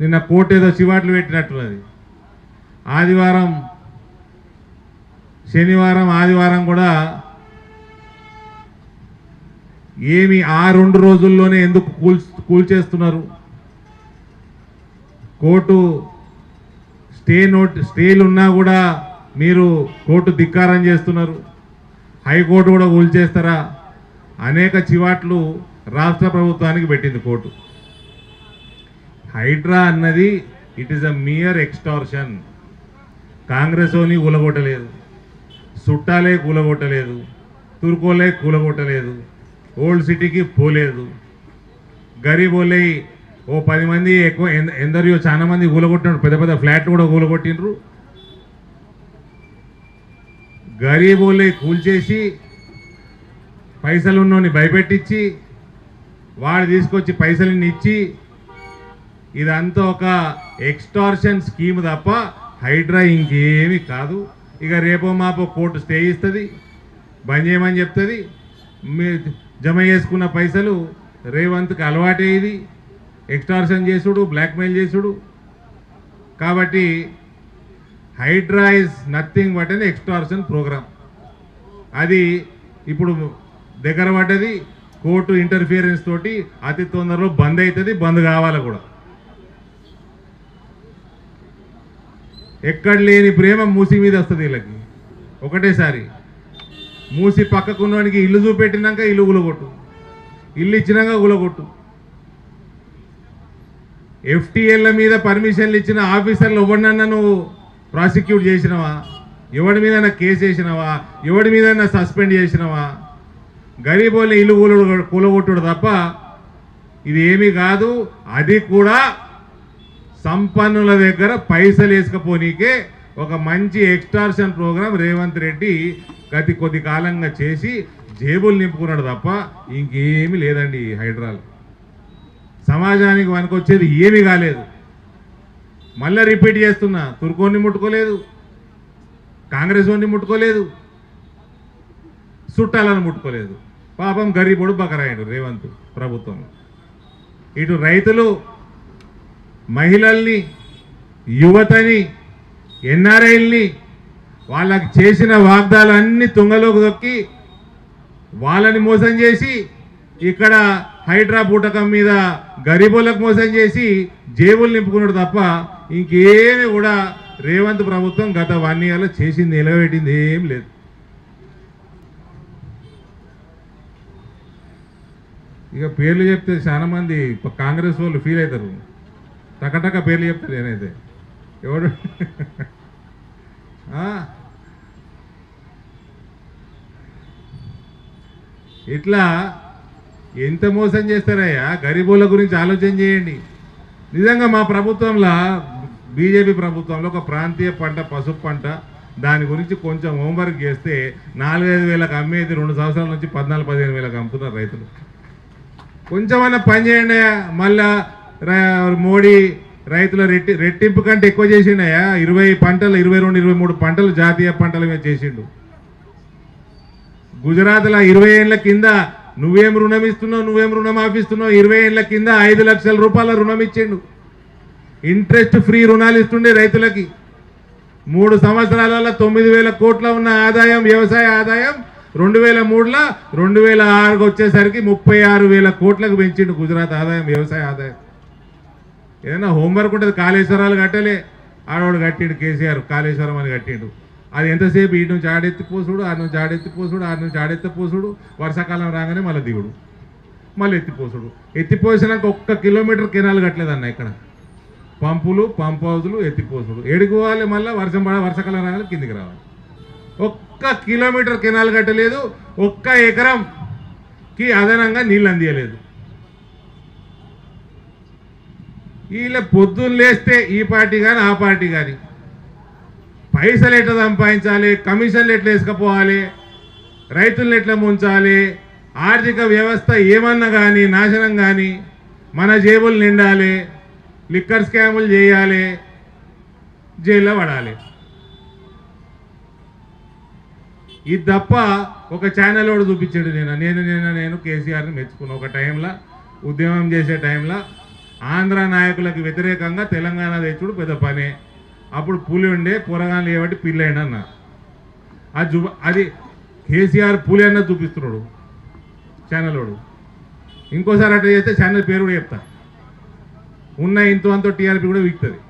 నిన్న కోర్టు ఏదో చివాట్లు పెట్టినట్టున్నది. ఆదివారం, శనివారం, ఆదివారం కూడా ఏమి ఆ 2 రోజుల్లోనే ఎందుకు కూల్చేస్తున్నారు? కోర్టు స్టేలు ఉన్నా కూడా మీరు కోర్టు ధిక్కారం చేస్తున్నారు. హైకోర్టు కూడా కూల్చేస్తారా? అనేక చివాట్లు రాష్ట్ర ప్రభుత్వానికి పెట్టింది కోర్టు. హైడ్రా అన్నది it is a mere extortion. Congress ఓని కూలగొట్టలేదు, చుట్టాలే కూలగొట్టలేదు, తుర్కోలే కూలగొట్టలేదు, ఓల్డ్ సిటీకి పోలేదు, గరీబోలే ఓ 10 మంది ఎక్కువ ఎందరియో చాలా మంది కూలగొట్టినారు. పెద్ద పెద్ద ఫ్లాట్లు కూడా కూలగొట్టినరు. గరీబోలే కూల్చేసి పైసలు ఉన్నోని భయపెట్టించి వాడు తీసుకొచ్చి పైసలని ఇచ్చి ఇదంతా ఒక ఎక్స్టార్షన్ స్కీమ్ తప్ప హైడ్రా ఇంకేమీ కాదు. ఇక రేపో మాపో కోర్టు స్టే ఇస్తుంది, బంద్ చేయమని చెప్తుంది. జమ చేసుకున్న పైసలు రేవంత్కి అలవాటే ఇది ఎక్స్టార్షన్ చేసుడు, బ్లాక్మెయిల్ చేసుడు. కాబట్టి HYDRAA is nothing but an extortion programme. అది ఇప్పుడు దగ్గర పడ్డది. కోర్టు ఇంటర్ఫియరెన్స్ తోటి అతి తొందరలో బంద్ అవుతుంది, బంద్ కావాలి కూడా. ఎక్కడ లేని ప్రేమ మూసి మీద వస్తుంది వీళ్ళకి ఒకటేసారి. మూసి పక్కకున్నవానికి ఇల్లు చూపెట్టినాక ఇల్లు గులగొట్టు, ఇల్లు ఇచ్చినాక గులగొట్టు. ఎఫ్టీఎల్ల మీద పర్మిషన్లు ఇచ్చిన ఆఫీసర్లు ఎవరినన్నా నువ్వు ప్రాసిక్యూట్ చేసినవా? ఎవడి మీద కేసు వేసినవా? ఎవడి మీద సస్పెండ్ చేసినవా? గరీబోళ్ళ ఇల్లు కూలగొట్టుడు తప్ప ఇది ఏమీ కాదు. అది కూడా సంపన్నుల దగ్గర పైసలు వేసుకపోనీకే ఒక మంచి ఎక్స్టార్షన్ ప్రోగ్రాం రేవంత్ రెడ్డి గతి కొద్ది కాలంగా చేసి జేబులు నింపుకున్నాడు తప్ప ఇంకేమీ లేదండి. హైడ్రాలు సమాజానికి వనకొచ్చేది ఏమీ కాలేదు. మళ్ళీ రిపీట్ చేస్తున్నా, తుర్కోని ముట్టుకోలేదు, కాంగ్రెస్ వాడిని ముట్టుకోలేదు, చుట్టాలను ముట్టుకోలేదు. పాపం గరీబుడు బకరాయుడు రేవంత్ ప్రభుత్వం. ఇటు రైతులు, మహిళల్ని, యువతని, ఎన్ఆర్ఐల్ని వాళ్ళకి చేసిన వాగ్దాలన్నీ తుంగలోకి దొక్కి వాళ్ళని మోసం చేసి ఇక్కడ హైడ్రా బూటకం మీద గరీబులకు మోసం చేసి జేబులు నింపుకున్నాడు తప్ప ఇంకేమి కూడా రేవంత్ ప్రభుత్వం గత 1 yearలో చేసింది నిలబెట్టింది ఏం లేదు. ఇక పేర్లు చెప్తే చాలా మంది కాంగ్రెస్ వాళ్ళు ఫీల్ అవుతారు. టకటక పేర్లు చెప్తారు. నేనైతే ఎవడు ఇట్లా ఎంత మోసం చేస్తారయ్యా? గరీబుల గురించి ఆలోచన చేయండి. నిజంగా మా ప్రభుత్వంలో, బీజేపీ ప్రభుత్వంలో ఒక ప్రాంతీయ పంట పసుపు పంట దాని గురించి కొంచెం హోంవర్క్ చేస్తే 4-5 వేలకు అమ్మేది 2 సంవత్సరాల నుంచి 14-15 వేలకు అమ్ముతున్నారు రైతులు. కొంచెమన్నా పని చేయండి. మళ్ళా మోడీ రైతుల రెట్టింపు కంటే ఎక్కువ చేసిండయా. 20 పంటలు, 22-23 పంటలు జాతీయ పంటల మీద చేసిండు. గుజరాత్లో 20 ఏళ్ల కింద నువ్వేం రుణం ఇస్తున్నావు, నువ్వేం రుణం ఆపిస్తున్నావు, 20 ఏళ్ల కింద 5 లక్షల రూపాయల రుణం ఇచ్చిండు. ఇంట్రెస్ట్ ఫ్రీ రుణాలు ఇస్తుండే రైతులకి. 3 సంవత్సరాలలో 9,000 కోట్ల ఉన్న ఆదాయం, వ్యవసాయ ఆదాయం 2003లో 2006కు వచ్చేసరికి 36,000 కోట్లకు పెంచిండు గుజరాత్ ఆదాయం, వ్యవసాయ ఆదాయం. ఏదైనా హోంవర్క్ ఉంటుంది. కాళేశ్వరాలు కట్టలే, ఆడవాడు కట్టిండు కేసీఆర్, కాళేశ్వరం అని కట్టిండు. అది ఎంతసేపు ఈ నుంచి ఆడెత్తిపోసుడు, ఆడ నుంచి ఆడెత్తిపోసుడు, ఆడ నుంచి ఆడెత్తిపోసుడు, వర్షాకాలం రాగానే మళ్ళీ దిగుడు, మళ్ళీ ఎత్తిపోసుడు. ఎత్తిపోసినాక 1 కిలోమీటర్ కెనాల్ కట్టలేదన్న. ఇక్కడ పంపులు, పంప్ హౌజులు, ఎత్తిపోసుడు. ఎడుకోవాలి, మళ్ళీ వర్షాకాలం రాగానే కిందికి రావాలి. 1 కిలోమీటర్ కెనాల్ కట్టలేదు, 1 ఎకరంకి అదనంగా నీళ్ళు అందియలేదు. వీళ్ళ పొద్దున్న లేస్తే ఈ పార్టీ కానీ ఆ పార్టీ కానీ పైసలు ఎట్లా సంపాదించాలి, కమిషన్లు ఎట్లా వేసుకపోవాలి, రైతులను ఎట్లా ముంచాలి, ఆర్థిక వ్యవస్థ ఏమన్నా కానీ నాశనం కానీ మన జేబులు నిండాలి, లిక్కర్ స్కాములు చేయాలి, జైల్లో పడాలి. ఇది తప్ప ఒక ఛానల్ వాడు చూపించాడు. నేను కేసీఆర్ని మెచ్చుకున్నా. ఒక టైంలో ఉద్యమం చేసే టైంలో ఆంధ్ర నాయకులకు వ్యతిరేకంగా తెలంగాణ తెచ్చుడు పెద్ద పనే. అప్పుడు పులి ఉండే పొరగాలు ఏబట్టి పిల్లైండి అన్న. అది కేసీఆర్ పులి అన్న చూపిస్తున్నాడు ఛానల్ వాడు. ఇంకోసారి అట్లా చేస్తే ఛానల్ పేరు కూడా చెప్తా. ఉన్న ఇంతో అంతో టీఆర్పీ కూడా వీక్తుంది.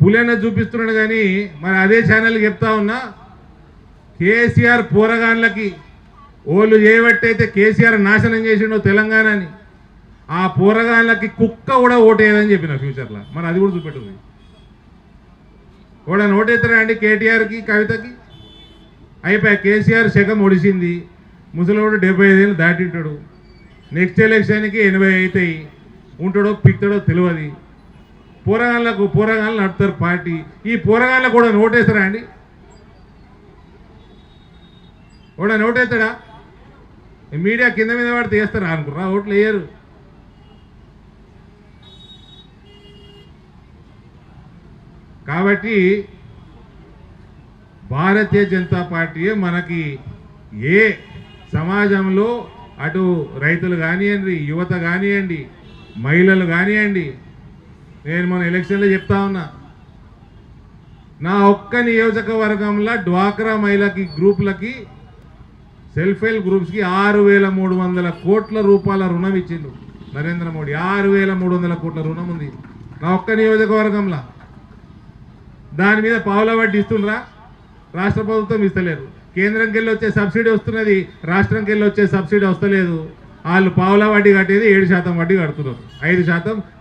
పులి అన్న చూపిస్తున్నాడు కానీ మరి అదే ఛానల్ చెప్తా ఉన్నా కేసీఆర్ పోరగాన్లకి ఓళ్ళు చేయబట్టయితే కేసీఆర్ నాశనం చేసిండో తెలంగాణని, ఆ పోరగాన్లకి కుక్క కూడా ఓటేయదని చెప్పిన ఫ్యూచర్లో. మరి అది కూడా చూపెట్టుంది. కూడా ఓటేస్తారా అండి కేటీఆర్కి కవితకి? అయిపోయా కేసీఆర్ శకం ఒడిసింది. ముసలివాడు 75 ఏళ్ళు దాటింటాడు. నెక్స్ట్ ఎలక్షన్కి 80 అవుతాయి. ఉంటాడో పిక్తాడో తెలియదు. పోరగాళ్ళు నడుపుతారు పార్టీ. ఈ పోరగాళ్ళకు కూడా ఓటేస్తారా అండి? కూడా ఓటేస్తాడా? మీడియా కింద మీద పడితే వేస్తారా అనుకున్నా? ఓట్లు వేయరు. కాబట్టి భారతీయ జనతా పార్టీయే మనకి ఏ సమాజంలో అటు రైతులు కానివ్వండి, యువత కానివ్వండి, మహిళలు కానివ్వండి. నేను మన ఎలక్షన్లో చెప్తా ఉన్నా, నా ఒక్క నియోజకవర్గంలో డ్వాక్రా మహిళకి గ్రూపులకి సెల్ఫ్ హెల్ప్ గ్రూప్స్కి 6,300 కోట్ల రూపాయల రుణం ఇచ్చిండు నరేంద్ర మోడీ. 6,300 కోట్ల రుణం ఉంది నా ఒక్క నియోజకవర్గంలో. దాని మీద పావుల వడ్డీ ఇస్తుండ్రా? రాష్ట్ర ప్రభుత్వం ఇస్తలేదు. కేంద్రంకి వెళ్ళి వచ్చే సబ్సిడీ వస్తున్నది, రాష్ట్రంకి వెళ్ళి వచ్చే సబ్సిడీ వస్తలేదు. వాళ్ళు పావుల వడ్డీ కట్టేది 7% వడ్డీ కడుతున్నారు. 5%